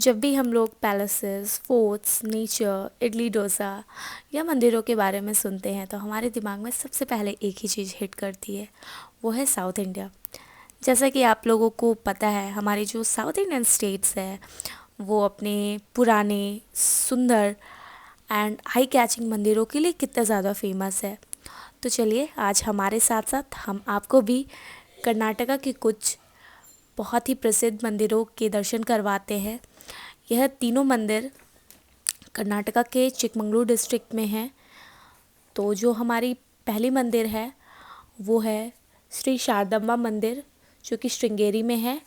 जब भी हम लोग palaces, forts, nature, idli dosa या मंदिरों के बारे में सुनते हैं तो हमारे दिमाग में सबसे पहले एक ही चीज़ हिट करती है, वो है साउथ इंडिया। जैसा कि आप लोगों को पता है, हमारे जो साउथ इंडियन स्टेट्स है वो अपने पुराने, सुंदर एंड आई कैचिंग मंदिरों के लिए कितना ज़्यादा फेमस है। तो चलिए आज हमारे साथ साथ हम आपको भी कर्नाटका के कुछ बहुत ही प्रसिद्ध मंदिरों के दर्शन करवाते हैं। यह तीनों मंदिर कर्नाटका के चिकमंगलूर डिस्ट्रिक्ट में हैं। तो जो हमारी पहली मंदिर है वो है श्री शारदांबा मंदिर, जो कि श्रृंगेरी में है।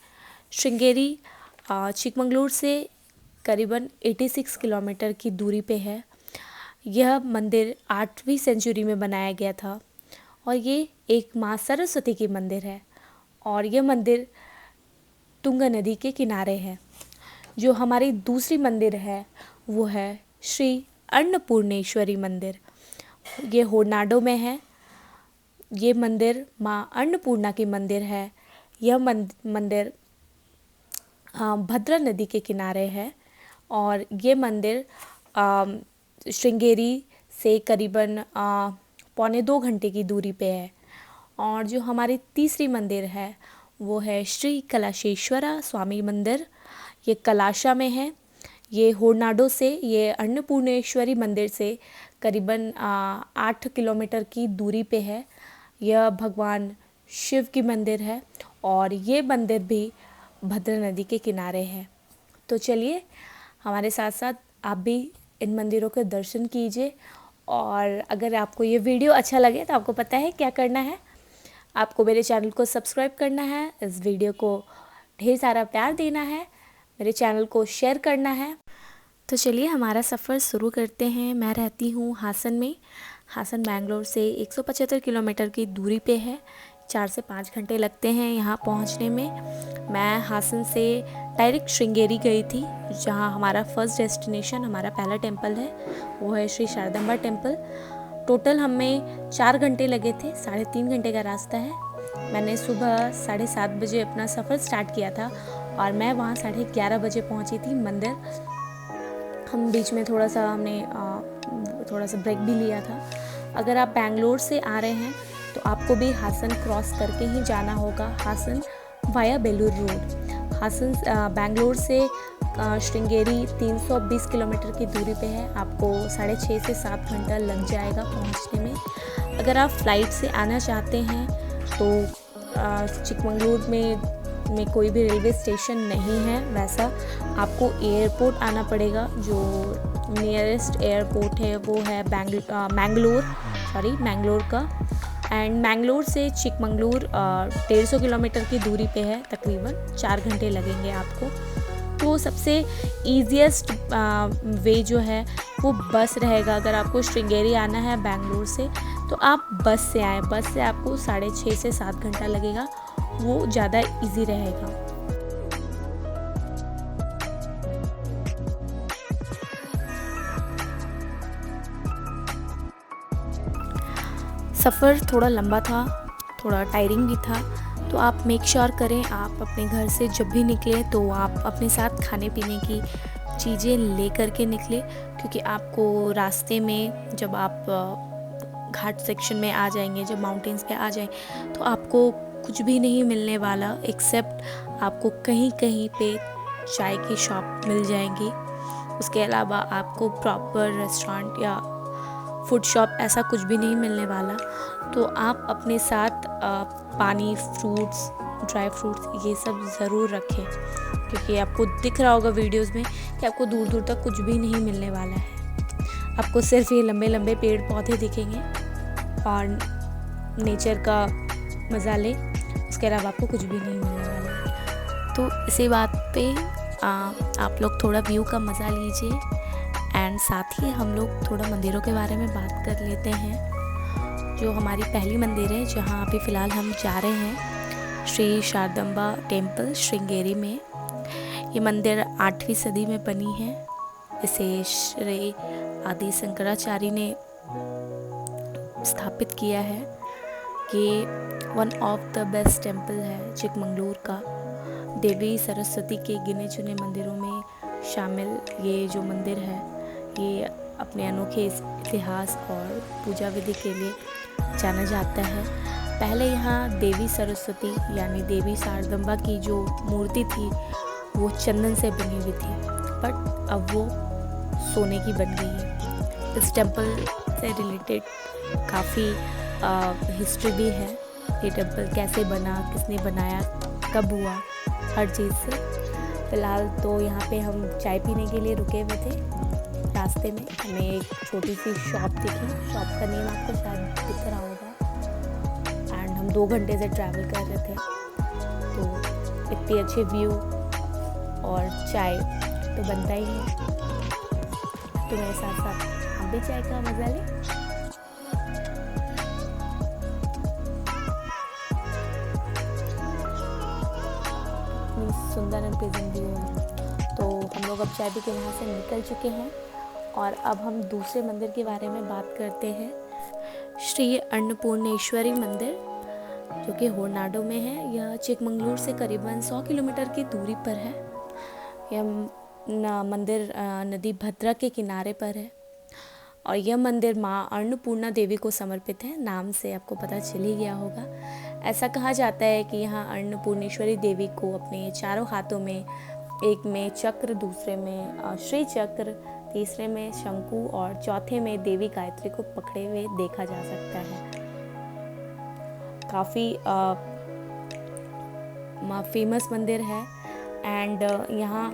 श्रृंगेरी चिकमंगलूर से करीबन 86 किलोमीटर की दूरी पे है। यह मंदिर 8वीं सेंचुरी में बनाया गया था और ये एक माँ सरस्वती की मंदिर है और यह मंदिर तुंगा नदी के किनारे है। जो हमारी दूसरी मंदिर है वो है श्री अन्नपूर्णेश्वरी मंदिर। ये होरनाडो में है। ये मंदिर माँ अन्नपूर्णा की मंदिर है। यह मंदिर भद्रा नदी के किनारे है और ये मंदिर श्रृंगेरी से करीबन 1.25 घंटे की दूरी पे है। और जो हमारी तीसरी मंदिर है वो है श्री कलाशेश्वरा स्वामी मंदिर। ये कलाशा में है। ये होरनाडो से, ये अन्नपूर्णेश्वरी मंदिर से करीबन 8 किलोमीटर की दूरी पे है। यह भगवान शिव की मंदिर है और ये मंदिर भी भद्रा नदी के किनारे है। तो चलिए हमारे साथ साथ आप भी इन मंदिरों के दर्शन कीजिए। और अगर आपको ये वीडियो अच्छा लगे तो आपको पता है क्या करना है। आपको मेरे चैनल को सब्सक्राइब करना है, इस वीडियो को ढेर सारा प्यार देना है, मेरे चैनल को शेयर करना है। तो चलिए हमारा सफ़र शुरू करते हैं। मैं रहती हूँ हासन में। हासन बैंगलोर से 175 किलोमीटर की दूरी पे है। 4 से 5 घंटे लगते हैं यहाँ पहुँचने में। मैं हासन से डायरेक्ट श्रृंगेरी गई थी, जहाँ हमारा फर्स्ट डेस्टिनेशन, हमारा पहला टेम्पल है वो है श्री शारदांबा टेम्पल। टोटल हमें 4 घंटे लगे थे, 3.5 घंटे का रास्ता है। मैंने सुबह 7:30 बजे अपना सफ़र स्टार्ट किया था और मैं वहाँ 11:30 बजे पहुँची थी मंदिर। हम बीच में थोड़ा सा ब्रेक भी लिया था। अगर आप बैंगलोर से आ रहे हैं तो आपको भी हासन क्रॉस करके ही जाना होगा। Hassan via Belur road. हासन बैंगलोर से श्रृंगेरी 320 किलोमीटर की दूरी पे है। आपको 6.5 से 7 घंटा लग जाएगा पहुंचने में। अगर आप फ्लाइट से आना चाहते हैं तो चिकमंगलूर में कोई भी रेलवे स्टेशन नहीं है वैसा। आपको एयरपोर्ट आना पड़ेगा। जो नियरेस्ट एयरपोर्ट है वो है मैंगलोर का। एंड मैंगलोर से चिकमंगलूर 150 किलोमीटर की दूरी पे है। तकरीबन 4 घंटे लगेंगे आपको। तो सबसे ईजीएस्ट वे जो है वो बस रहेगा। अगर आपको श्रृंगेरी आना है बैंगलोर से तो आप बस से आएँ। बस से आपको 6.5 से 7 घंटा लगेगा, वो ज़्यादा इजी रहेगा। सफ़र थोड़ा लंबा था, थोड़ा टायरिंग भी था। तो आप मेक श्योर करें, आप अपने घर से जब भी निकलें तो आप अपने साथ खाने पीने की चीज़ें ले कर के निकलें, क्योंकि आपको रास्ते में जब आप घाट सेक्शन में आ जाएंगे, जब माउंटेन्स पे आ जाएं, तो आपको कुछ भी नहीं मिलने वाला एक्सेप्ट आपको कहीं कहीं पे चाय की शॉप मिल जाएंगी। उसके अलावा आपको प्रॉपर रेस्टोरेंट या फूड शॉप ऐसा कुछ भी नहीं मिलने वाला। तो आप अपने साथ पानी, फ्रूट्स, ड्राई फ्रूट्स ये सब ज़रूर रखें, क्योंकि आपको दिख रहा होगा वीडियोस में कि आपको दूर दूर तक कुछ भी नहीं मिलने वाला है। आपको सिर्फ ये लंबे लंबे पेड़ पौधे दिखेंगे और नेचर का मज़ा ले। उसके अलावा आपको कुछ भी नहीं मिलने वाला है। तो इसी बात पे आप लोग थोड़ा व्यू का मज़ा लीजिए। एंड साथ ही हम लोग थोड़ा मंदिरों के बारे में बात कर लेते हैं। जो हमारी पहली मंदिर है जहाँ अभी फ़िलहाल हम जा रहे हैं, श्री शारदांबा टेम्पल श्रृंगेरी में। ये मंदिर 8वीं सदी में बनी है। इसे श्री आदि शंकराचार्य ने स्थापित किया है। ये one of the best temple है चिकमंगलूर का। देवी सरस्वती के गिने चुने मंदिरों में शामिल ये जो मंदिर है ये अपने अनोखे इतिहास और पूजा विधि के लिए जाना जाता है। पहले यहाँ देवी सरस्वती यानी देवी शारदम्बा की जो मूर्ति थी वो चंदन से बनी हुई थी, बट अब वो सोने की बन गई है। इस टेम्पल से रिलेटेड काफ़ी हिस्ट्री भी है। ये टेम्पल कैसे बना, किसने बनाया, कब हुआ, हर चीज़ से। फ़िलहाल तो यहाँ पे हम चाय पीने के लिए रुके हुए थे। रास्ते में हमें एक छोटी सी शॉप दिखी। शॉप का नेम आपको शायद दिख रहा होगा। एंड हम 2 घंटे से ट्रैवल कर रहे थे, तो इतनी अच्छे व्यू और चाय तो बनता ही है। तो मेरे साथ साथ आप भी चाय का मज़ा लें। सुंदर एंड प्लेजेंट व्यू है। तो हम लोग अब चाय पी के वहाँ से निकल चुके हैं और अब हम दूसरे मंदिर के बारे में बात करते हैं। श्री अन्नपूर्णेश्वरी मंदिर, जो कि होरनाडु में है। यह चिकमंगलूर से करीबन 100 किलोमीटर की दूरी पर है। यह मंदिर नदी भद्रा के किनारे पर है और यह मंदिर माँ अन्नपूर्णा देवी को समर्पित है। नाम से आपको पता चल ही गया होगा। ऐसा कहा जाता है कि यहाँ अन्नपूर्णेश्वरी देवी को अपने चारों हाथों में, एक में चक्र, दूसरे में श्री चक्र, तीसरे में शंकु और चौथे में देवी गायत्री को पकड़े हुए देखा जा सकता है। काफ़ी फेमस मंदिर है। एंड यहाँ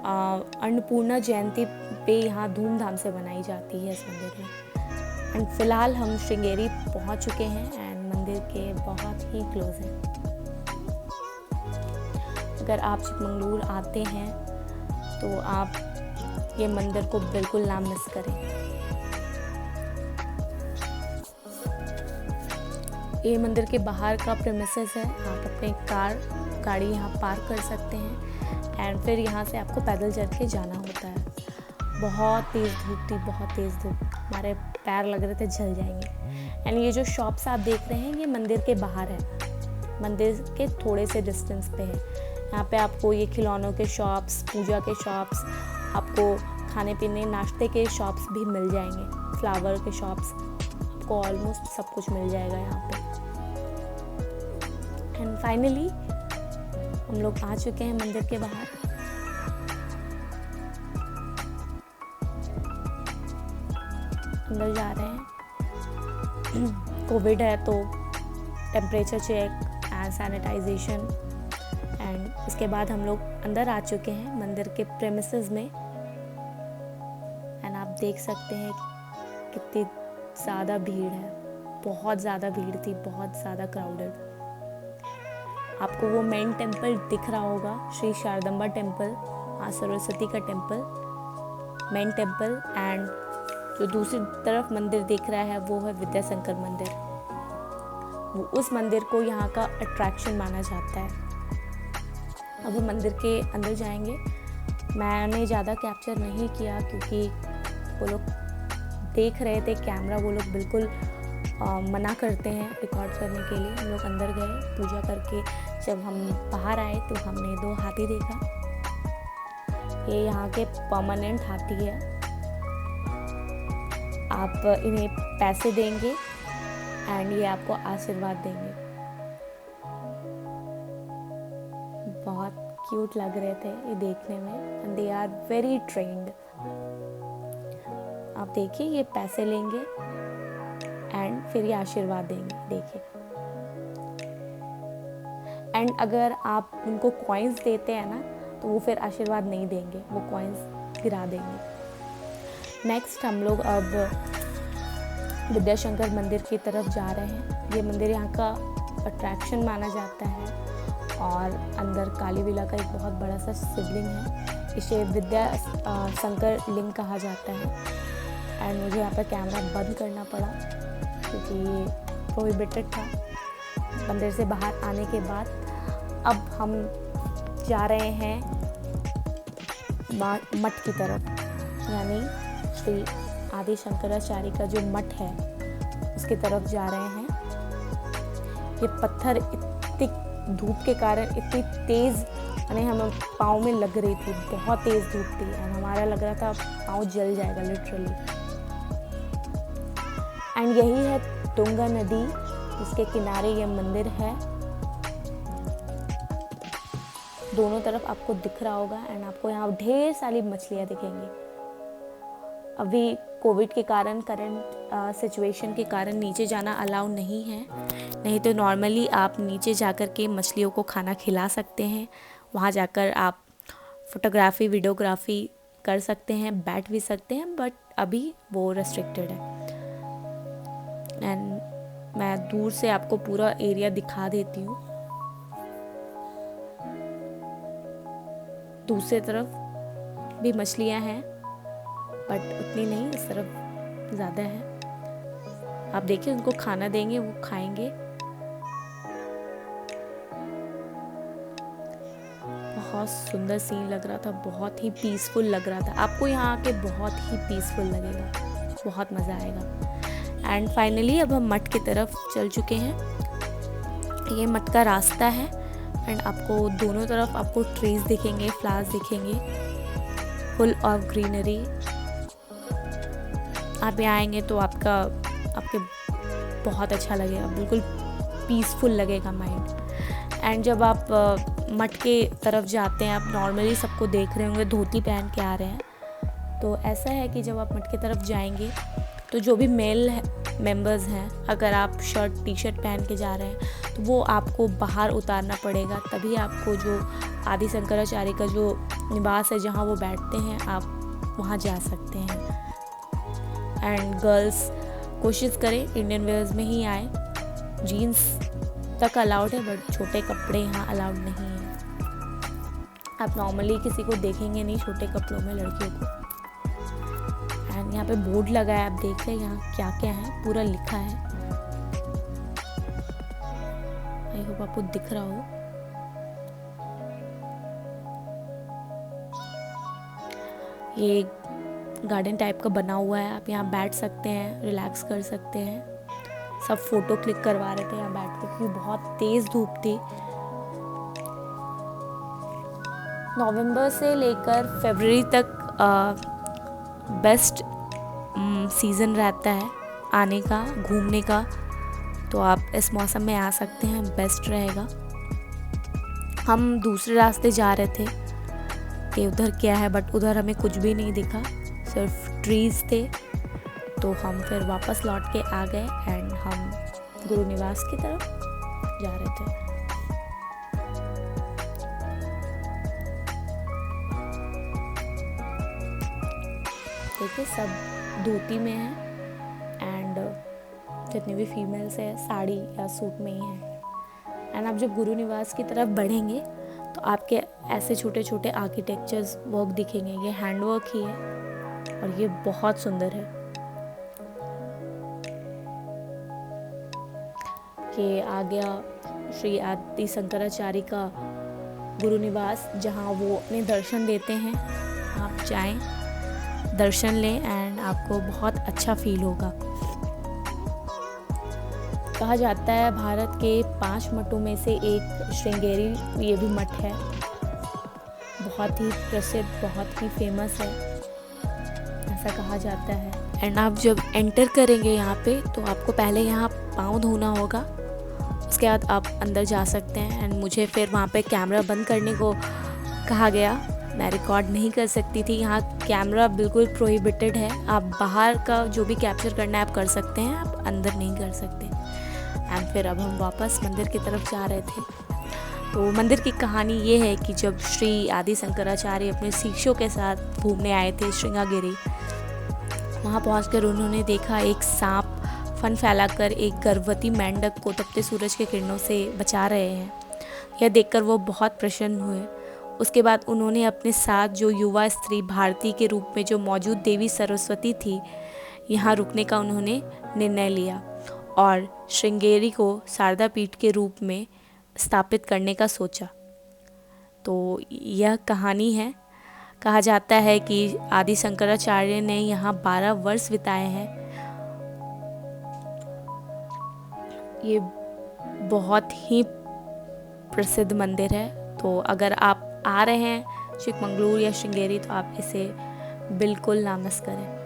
अन्नपूर्णा जयंती पे यहाँ धूमधाम से बनाई जाती है इस मंदिर में। एंड फिलहाल हम श्रृंगेरी पहुँच चुके हैं एंड मंदिर के बहुत ही क्लोज हैं। अगर आप चिकमंगलूर आते हैं तो आप ये मंदिर को बिल्कुल ना मिस करें। ये मंदिर के बाहर का प्रेमिसेस है। आप अपने गाड़ी यहाँ पार्क कर सकते हैं एंड फिर यहाँ से आपको पैदल चल के जाना होता है। बहुत तेज़ धूप थी, बहुत तेज़ धूप, हमारे पैर लग रहे थे जल जाएंगे। एंड ये जो शॉप्स आप देख रहे हैं ये मंदिर के बाहर है, मंदिर के थोड़े से डिस्टेंस पे है। यहाँ पे आपको ये खिलौनों के शॉप्स, पूजा के शॉप्स, आपको खाने पीने नाश्ते के शॉप्स भी मिल जाएंगे, फ्लावर के शॉप्स, आपको ऑलमोस्ट सब कुछ मिल जाएगा यहाँ पे। एंड फाइनली हम लोग आ चुके हैं मंदिर के बाहर। अंदर जा रहे हैं। कोविड है तो temperature check and sanitisation. And उसके बाद हम लोग अंदर आ चुके हैं मंदिर के प्रेमिसेस में। एंड आप देख सकते हैं कितनी ज़्यादा भीड़ है, बहुत ज़्यादा भीड़ थी, बहुत ज़्यादा क्राउडेड। आपको वो मेन टेम्पल दिख रहा होगा, श्री शारदम्बा टेम्पल, माँ सरस्वती का टेम्पल, मेन टेम्पल। एंड जो दूसरी तरफ मंदिर दिख रहा है वो है विद्याशंकर मंदिर। वो उस मंदिर को यहाँ का अट्रैक्शन माना जाता है। अब हम मंदिर के अंदर जाएंगे। मैंने ज़्यादा कैप्चर नहीं किया क्योंकि वो लोग देख रहे थे कैमरा, वो लोग बिल्कुल मना करते हैं रिकॉर्ड करने के लिए। हम लोग अंदर गए, पूजा करके जब हम बाहर आए तो हमने 2 हाथी देखा। ये यहाँ के परमानेंट हाथी है। आप इन्हें पैसे देंगे एंड ये आपको आशीर्वाद देंगे। बहुत क्यूट लग रहे थे ये देखने में and they are very trained. आप देखिए, ये पैसे लेंगे एंड फिर ये आशीर्वाद देंगे, देखिए। एंड अगर आप उनको कॉइन्स देते हैं ना तो वो फिर आशीर्वाद नहीं देंगे, वो कॉइन्स गिरा देंगे। नेक्स्ट हम लोग अब विद्याशंकर मंदिर की तरफ जा रहे हैं। ये मंदिर यहाँ का अट्रैक्शन माना जाता है और अंदर कालीबीला का एक बहुत बड़ा सा शिवलिंग है। इसे विद्याशंकर लिंग कहा जाता है। एंड मुझे यहाँ पर कैमरा बंद करना पड़ा क्योंकि ये प्रोहिबिटेड था। मंदिर से बाहर आने के बाद अब हम जा रहे हैं मठ की तरफ, यानी श्री आदि शंकराचार्य का जो मठ है उसकी तरफ जा रहे हैं। ये पत्थर इतने धूप के कारण इतनी तेज़ यानी हमें पाँव में लग रही थी, बहुत तेज़ धूप थी और हमारा लग रहा था पाँव जल जाएगा लिटरली। एंड यही है तुंगा नदी, जिसके किनारे ये मंदिर है। दोनों तरफ आपको दिख रहा होगा एंड आपको यहाँ ढेर सारी मछलियाँ दिखेंगी। अभी कोविड के कारण, करंट सिचुएशन के कारण नीचे जाना अलाउ नहीं है, नहीं तो नॉर्मली आप नीचे जाकर के मछलियों को खाना खिला सकते हैं। वहाँ जाकर आप फोटोग्राफी, वीडियोग्राफी कर सकते हैं, बैठ भी सकते हैं, बट अभी वो रेस्ट्रिक्टेड है। एंड मैं दूर से आपको पूरा एरिया दिखा देती हूँ। दूसरी तरफ भी मछलियाँ हैं, बट उतनी नहीं, इस तरफ ज़्यादा है। आप देखिए, उनको खाना देंगे, वो खाएंगे। बहुत सुंदर सीन लग रहा था, बहुत ही पीसफुल लग रहा था। आपको यहाँ आके बहुत ही पीसफुल लगेगा, बहुत मज़ा आएगा। एंड फाइनली अब हम मठ की तरफ चल चुके हैं। ये मठ का रास्ता है एंड आपको दोनों तरफ आपको ट्रीज दिखेंगे, फ्लावर्स दिखेंगे, फुल ऑफ ग्रीनरी। आप यहाँ आएंगे तो आपके बहुत अच्छा लगेगा, बिल्कुल पीसफुल लगेगा माइंड। एंड जब आप मठ के तरफ जाते हैं, आप नॉर्मली सबको देख रहे होंगे धोती पहन के आ रहे हैं। तो ऐसा है कि जब आप मठ की तरफ जाएंगे तो जो भी मेल मेंबर्स हैं, अगर आप शर्ट टी शर्ट पहन के जा रहे हैं तो वो आपको बाहर उतारना पड़ेगा, तभी आपको जो आदि शंकराचार्य का जो निवास है जहाँ वो बैठते हैं, आप वहाँ जा सकते हैं। एंड गर्ल्स कोशिश करें इंडियन वेयर्स में ही आए। जीन्स तक अलाउड है, बट छोटे कपड़े यहाँ अलाउड नहीं है। आप नॉर्मली किसी को देखेंगे नहीं छोटे कपड़ों में लड़कियों को। एंड यहाँ पे बोर्ड लगा है, आप देख रहे हैं यहाँ क्या क्या है, पूरा लिखा है। आई होप आपको दिख रहा हो। ये गार्डन टाइप का बना हुआ है, आप यहाँ बैठ सकते हैं, रिलैक्स कर सकते हैं। सब फोटो क्लिक करवा रहे थे यहाँ बैठ के, क्योंकि बहुत तेज़ धूप थी। नवंबर से लेकर फरवरी तक बेस्ट सीज़न रहता है आने का, घूमने का। तो आप इस मौसम में आ सकते हैं, बेस्ट रहेगा। हम दूसरे रास्ते जा रहे थे कि उधर क्या है, बट उधर हमें कुछ भी नहीं दिखा, सिर्फ ट्रीज़ थे। तो हम फिर वापस लौट के आ गए एंड हम गुरु निवास की तरफ जा रहे थे। देखिए सब धोती में है एंड जितने भी फीमेल्स है साड़ी या सूट में ही है। एंड आप जब गुरु निवास की तरफ बढ़ेंगे तो आपके ऐसे छोटे छोटे आर्किटेक्चर्स वर्क दिखेंगे। ये हैंड वर्क ही है और ये बहुत सुंदर है। ये आ गया श्री आदि शंकराचार्य का गुरु निवास, जहाँ वो अपने दर्शन देते हैं। आप जाएं, दर्शन लें एंड आपको बहुत अच्छा फील होगा। कहा जाता है भारत के 5 मठों में से एक श्रृंगेरी ये भी मठ है। बहुत ही प्रसिद्ध, बहुत ही फेमस है, ऐसा कहा जाता है। एंड आप जब एंटर करेंगे यहाँ पे तो आपको पहले यहाँ पाँव धोना होगा, उसके बाद आप अंदर जा सकते हैं। एंड मुझे फिर वहाँ पे कैमरा बंद करने को कहा गया, मैं रिकॉर्ड नहीं कर सकती थी। यहाँ कैमरा बिल्कुल प्रोहिबिटेड है, आप बाहर का जो भी कैप्चर करना है आप कर सकते हैं, आप अंदर नहीं कर सकते। एंड फिर अब हम वापस मंदिर की तरफ जा रहे थे। तो मंदिर की कहानी ये है कि जब श्री आदि शंकराचार्य अपने शिष्यों के साथ घूमने आए थे श्रृंगेरी, वहाँ पहुँचकर उन्होंने देखा एक सांप फन फैलाकर एक गर्भवती मेंढक को तपते सूरज के किरणों से बचा रहे हैं। यह देखकर वो बहुत प्रसन्न हुए। उसके बाद उन्होंने अपने साथ जो युवा स्त्री भारती के रूप में जो मौजूद देवी सरस्वती थी, यहाँ रुकने का उन्होंने निर्णय लिया और श्रृंगेरी को शारदा पीठ के रूप में स्थापित करने का सोचा। तो यह कहानी है। कहा जाता है कि आदि शंकराचार्य ने यहाँ 12 वर्ष बिताए हैं। ये बहुत ही प्रसिद्ध मंदिर है। तो अगर आप आ रहे हैं चिकमंगलूर या श्रृंगेरी तो आप इसे बिल्कुल ना मिस करें।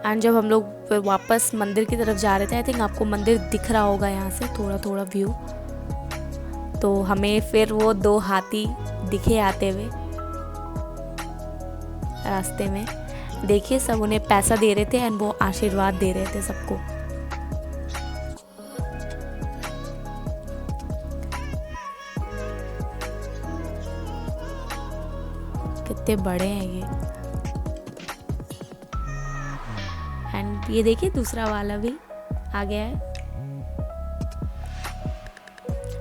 एंड जब हम लोग फिर वापस मंदिर की तरफ जा रहे थे, आई थिंक आपको मंदिर दिख रहा होगा यहाँ से थोड़ा थोड़ा व्यू, तो हमें फिर वो 2 हाथी दिखे आते हुए रास्ते में। देखिए सब उन्हें पैसा दे रहे थे एंड वो आशीर्वाद दे रहे थे सबको। कितने बड़े हैं ये। एंड ये देखिए दूसरा वाला भी आ गया है।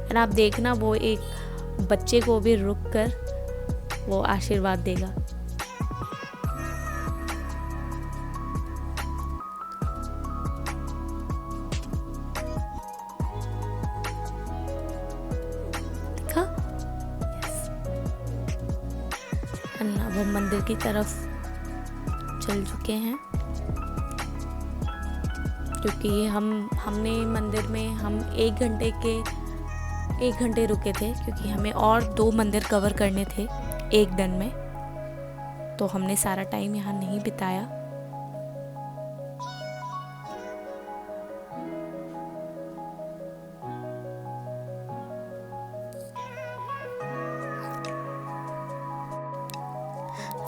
एंड आप देखना वो एक बच्चे को भी रुक कर वो आशीर्वाद देगा। देखा? अब हम मंदिर की तरफ चल चुके हैं, क्योंकि हमने मंदिर में हम 1 घंटे रुके थे, क्योंकि हमें और 2 मंदिर कवर करने थे एक दिन में, तो हमने सारा टाइम यहाँ नहीं बिताया।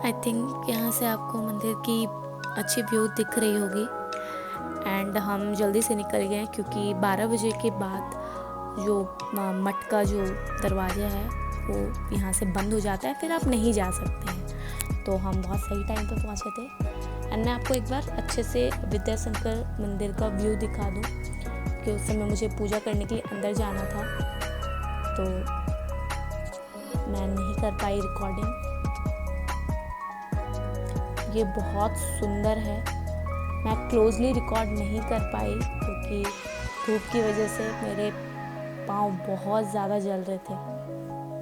आई थिंक यहाँ से आपको मंदिर की अच्छी व्यू दिख रही होगी। एंड हम जल्दी से निकल गए क्योंकि 12 बजे के बाद जो मठ का जो दरवाज़ा है वो यहाँ से बंद हो जाता है, फिर आप नहीं जा सकते हैं। तो हम बहुत सही टाइम पे पहुँचे थे। एंड मैं आपको एक बार अच्छे से विद्याशंकर मंदिर का व्यू दिखा दूँ, कि उस समय मुझे पूजा करने के लिए अंदर जाना था, तो मैं नहीं कर पाई रिकॉर्डिंग। ये बहुत सुंदर है। मैं क्लोजली रिकॉर्ड नहीं कर पाई क्योंकि धूप की वजह से मेरे पाँव बहुत ज़्यादा जल रहे थे,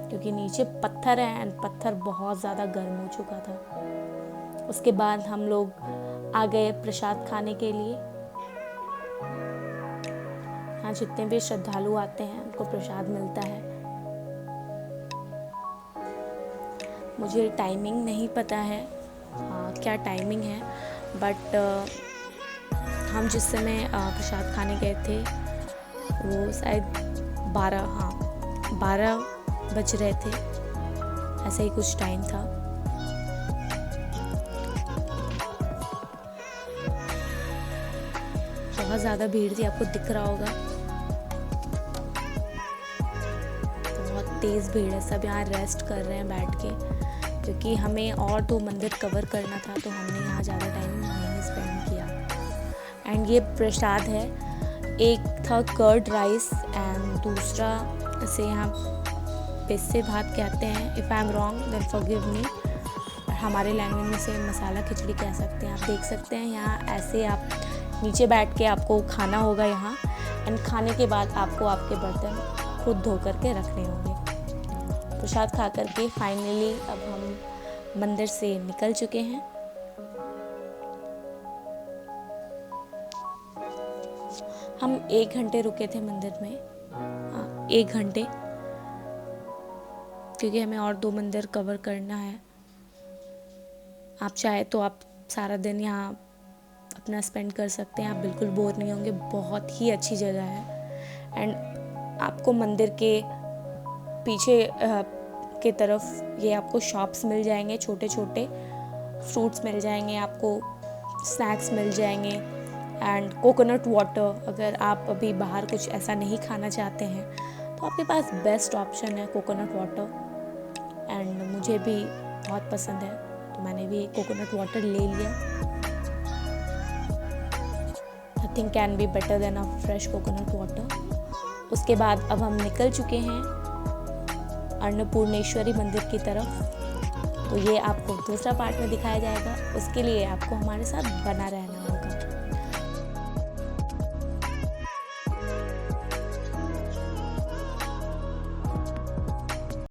क्योंकि नीचे पत्थर है एंड पत्थर बहुत ज़्यादा गर्म हो चुका था। उसके बाद हम लोग आ गए प्रसाद खाने के लिए। हाँ, जितने भी श्रद्धालु आते हैं उनको प्रसाद मिलता है। मुझे टाइमिंग नहीं पता है क्या टाइमिंग है, बट हम जिस समय प्रसाद खाने गए थे वो शायद 12 बज रहे थे, ऐसा ही कुछ टाइम था। बहुत ज़्यादा भीड़ थी, आपको दिख रहा होगा, बहुत तेज़ भीड़ है। सब यहाँ रेस्ट कर रहे हैं बैठ के, क्योंकि हमें और 2 मंदिर कवर करना था, तो हमने यहाँ ज़्यादा टाइम नहीं स्पेंड किया। एंड ये प्रसाद है, एक था कर्ड राइस एंड दूसरा इसे यहाँ पिस्से भात कहते हैं। If I am wrong then forgive me. हमारे लैंग्वेज में से मसाला खिचड़ी कह सकते हैं। आप देख सकते हैं यहाँ ऐसे आप नीचे बैठ के आपको खाना होगा यहाँ, एंड खाने के बाद आपको आपके बर्तन खुद धो करके रखने होंगे। प्रसाद खा करके फाइनली अब हम मंदिर से निकल चुके हैं। हम 1 घंटे रुके थे मंदिर में, 1 घंटे, क्योंकि हमें और 2 मंदिर कवर करना है। आप चाहे तो आप सारा दिन यहाँ अपना स्पेंड कर सकते हैं, आप बिल्कुल बोर नहीं होंगे। बहुत ही अच्छी जगह है। एंड आपको मंदिर के पीछे के तरफ ये आपको शॉप्स मिल जाएंगे, छोटे छोटे फ्रूट्स मिल जाएंगे, आपको स्नैक्स मिल जाएंगे एंड कोकोनट वाटर। अगर आप अभी बाहर कुछ ऐसा नहीं खाना चाहते हैं तो आपके पास बेस्ट ऑप्शन है कोकोनट वाटर। एंड मुझे भी बहुत पसंद है, तो मैंने भी कोकोनट वाटर ले लिया। Nothing can be better than a fresh coconut water. उसके बाद अब हम निकल चुके हैं अन्नपूर्णेश्वरी मंदिर की तरफ। तो ये आपको दूसरा पार्ट में दिखाया जाएगा, उसके लिए आपको हमारे साथ बना रहना।